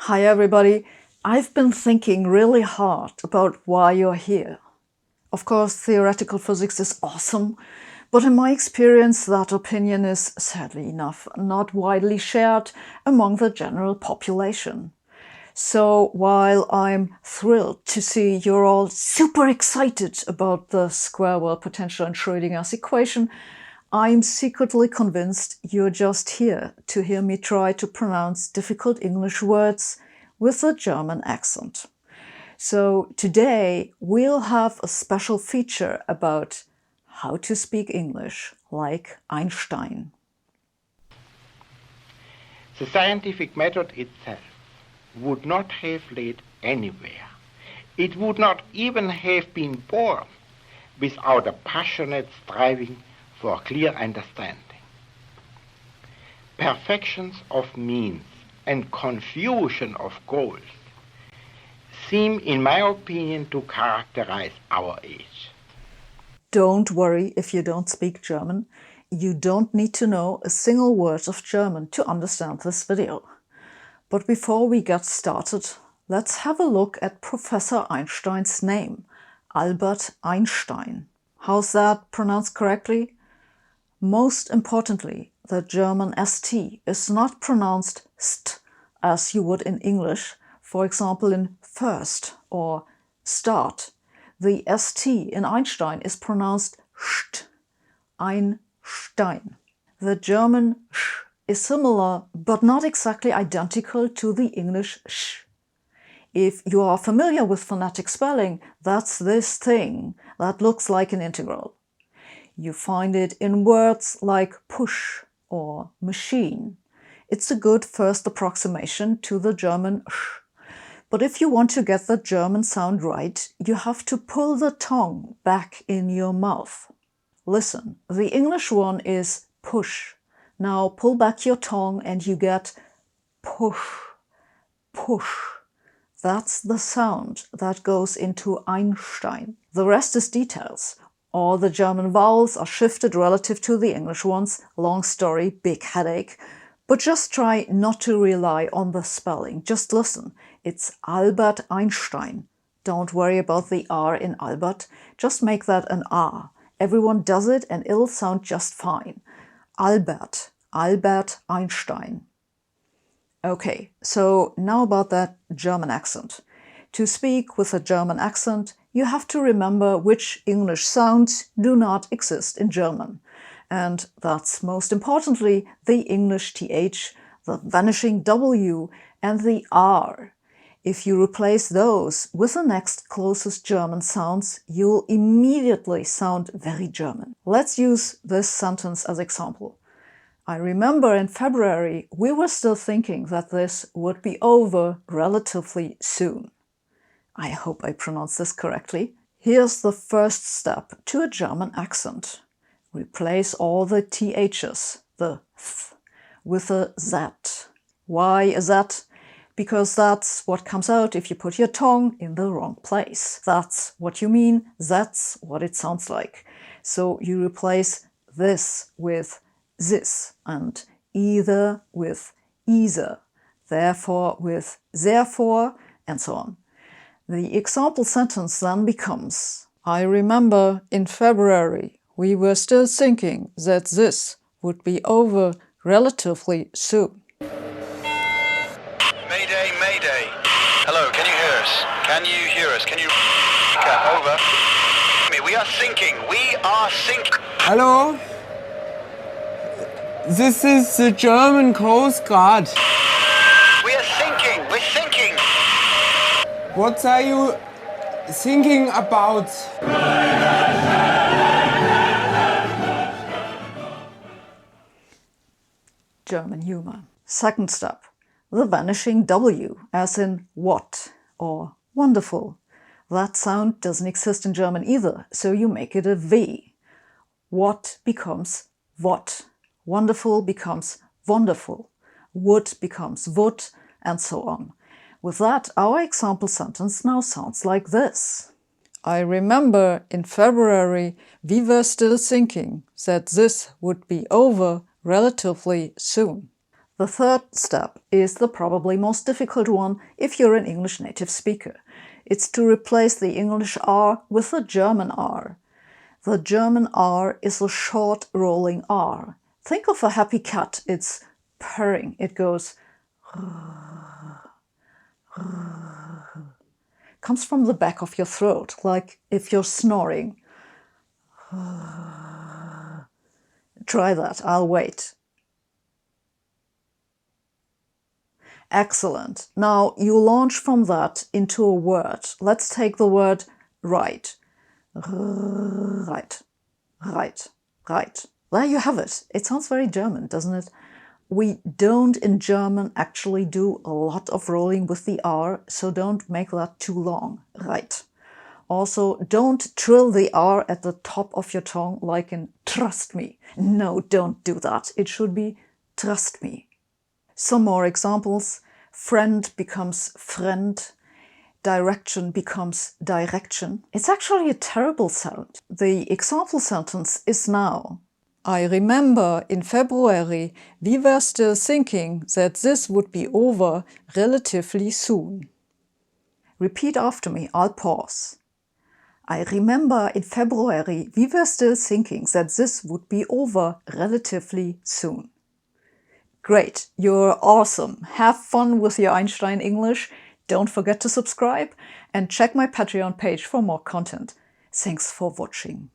Hi everybody. I've been thinking really hard about why you're here. Of course, theoretical physics is awesome, but in my experience that opinion is, sadly enough, not widely shared among the general population. So while I'm thrilled to see you're all super excited about the square world potential and Schrödinger's equation, I'm secretly convinced you're just here to hear me try to pronounce difficult English words with a German accent. So today we'll have a special feature about how to speak English like Einstein. The scientific method itself would not have led anywhere. It would not even have been born without a passionate striving for clear understanding. Perfections of means and confusion of goals seem, in my opinion, to characterize our age. Don't worry if you don't speak German. You don't need to know a single word of German to understand this video. But before we get started, let's have a look at Professor Einstein's name, Albert Einstein. How's that pronounced correctly? Most importantly, the German ST is not pronounced st as you would in English, for example in first or start. The ST in Einstein is pronounced st, Einstein. The German sh is similar but not exactly identical to the English sh. If you are familiar with phonetic spelling, that's this thing that looks like an integral. You find it in words like push or machine. It's a good first approximation to the German sh. But if you want to get the German sound right, you have to pull the tongue back in your mouth. Listen, the English one is push. Now pull back your tongue and you get push, push. That's the sound that goes into Einstein. The rest is details. All the German vowels are shifted relative to the English ones. Long story, big headache. But just try not to rely on the spelling. Just listen. It's Albert Einstein. Don't worry about the R in Albert. Just make that an R. Everyone does it and it'll sound just fine. Albert Einstein. Okay, so now about that German accent. To speak with a German accent, you have to remember which English sounds do not exist in German. And that's most importantly the English TH, the vanishing W, and the R. If you replace those with the next closest German sounds, you'll immediately sound very German. Let's use this sentence as example. I remember in February we were still thinking that this would be over relatively soon. I hope I pronounced this correctly. Here's the first step to a German accent. Replace all the THs, the th, with a Z. Why a Z? Because that's what comes out if you put your tongue in the wrong place. That's what you mean, that's what it sounds like. So you replace this with this and either with either, therefore with therefore, and so on. The example sentence then becomes, I remember in February we were still thinking that this would be over relatively soon. Mayday, mayday. Hello, can you hear us? Can you hear us? Can you... Over. We are sinking. We are sinking. Hello? This is the German Coast Guard. We are sinking. We're sinking. What are you thinking about? German humor. Second step. The vanishing W, as in what or wonderful. That sound doesn't exist in German either, so you make it a V. What becomes what. Wonderful becomes wonderful. Would becomes would, and so on. With that, our example sentence now sounds like this. I remember in February we were still thinking that this would be over relatively soon. The third step is the probably most difficult one if you're an English native speaker. It's to replace the English R with the German R. The German R is a short rolling R. Think of a happy cat. It's purring. It goes comes from the back of your throat, like if you're snoring. Try that. I'll wait. Excellent. Now you launch from that into a word. Let's take the word right. Right. Right. Right. There you have it. It sounds very German, doesn't it? We don't in German actually do a lot of rolling with the R, so don't make that too long. Right. Also, don't trill the R at the top of your tongue like in trust me. No, don't do that. It should be trust me. Some more examples. Friend becomes friend. Direction becomes direction. It's actually a terrible sound. The example sentence is now. I remember in February we were still thinking that this would be over relatively soon. Repeat after me, I'll pause. I remember in February we were still thinking that this would be over relatively soon. Great, you're awesome. Have fun with your Einstein English. Don't forget to subscribe and check my Patreon page for more content. Thanks for watching.